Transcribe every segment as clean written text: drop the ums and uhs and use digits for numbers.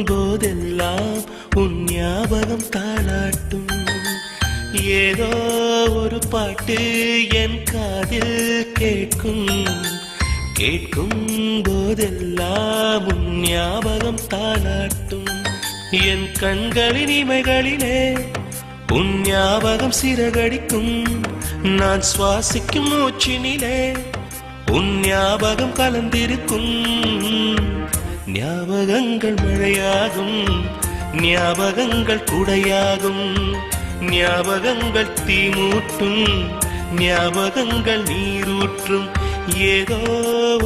போதெல்லாம் உன் ஞாபகம் தாளாட்டும். ஏதோ ஒரு பாட்டு என் காதில் கேட்கும். கேட்கும் போதெல்லாம் உன் ஞாபகம் தாளாட்டும். என் கண்களின் இமைகளிலே உன் ஞாபகம் சிறகடிக்கும். நான் சுவாசிக்கும் மூச்சினிலே உன் ஞாபகம் கலந்திருக்கும். ஞாபகங்கள் மழையாகும், ஞாபகங்கள் குடையாகும், ஞாபகங்கள் தீமூட்டும், ஞாபகங்கள் நீரூற்றும். ஏதோ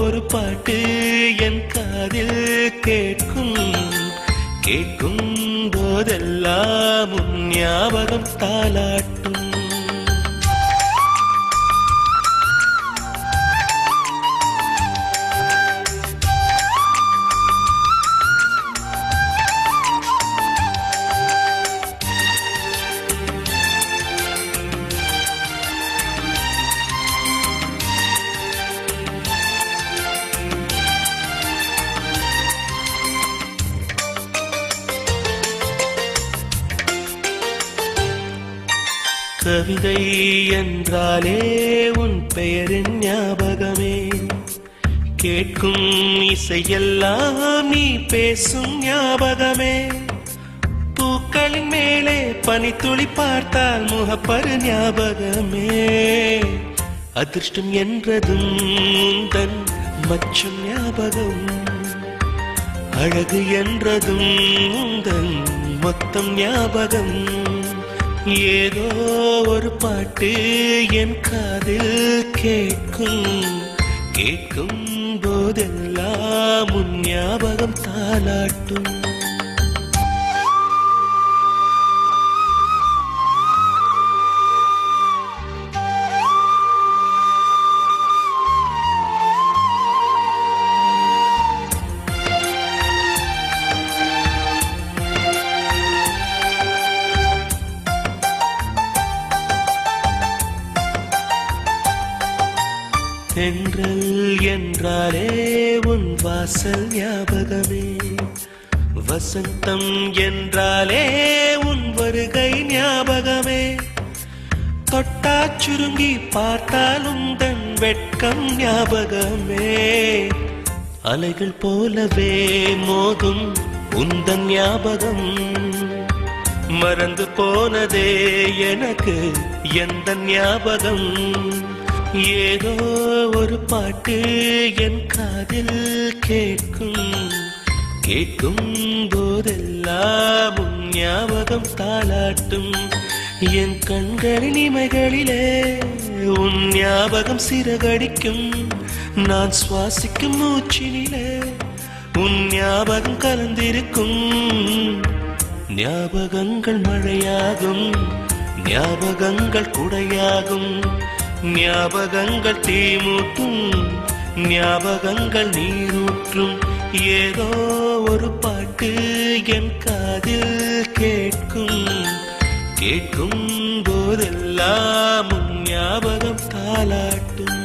ஒரு பாட்டு என் காதில் கேட்கும். கேட்கும் போதெல்லாம் உன் ஞாபகம் தாளாட்டும். கவிதை என்றாலே உன் பெயரின் ஞாபகமே. கேட்கும் இசையெல்லாம் நீ பேசும் ஞாபகமே. பூக்களின் மேலே பனித்துளி பார்த்தால் முகப்பரு ஞாபகமே. அதிர்ஷ்டம் என்றதும் உந்தன் மச்சும் ஞாபகம். அழகு என்றதும் உந்தன் மொத்தம் ஞாபகம். ஏதோ ஒரு பாட்டு என் காதில் கேட்கும். கேட்கும் போதெல்லாம் உன் ஞாபகம் தாளாட்டும். தென்றல் என்றாலே உன் வாசல் ஞாபகமே. வசந்தம் என்றாலே உன் வருகை ஞாபகமே. தொட்டா சுருங்கி பார்த்தால் உந்தன் வெட்கம் ஞாபகமே. அலைகள் போலவே மோதும் உந்தன் ஞாபகம். மறந்து போனதே எனக்கு எந்த ஞாபகம். ஏதோ ஒரு பாட்டு என் காதில் கேட்கும். கேட்கும் போதெல்லாம் உன் ஞாபகம் தாளாட்டும். என் கண்களின் இமைகளிலே உன் ஞாபகம் சிறகடிக்கும். நான் சுவாசிக்கும் மூச்சினிலே உன் ஞாபகம் கலந்திருக்கும். ஞாபகங்கள் மழையாகும், ஞாபகங்கள் குடையாகும், ஞாபகங்கள் தீமூட்டும், ஞாபகங்கள் நீரூற்றும். ஏதோ ஒரு பாட்டு என் காதில் கேட்கும். கேட்கும் போதெல்லாம் உன் ஞாபகம் தாளாட்டும்.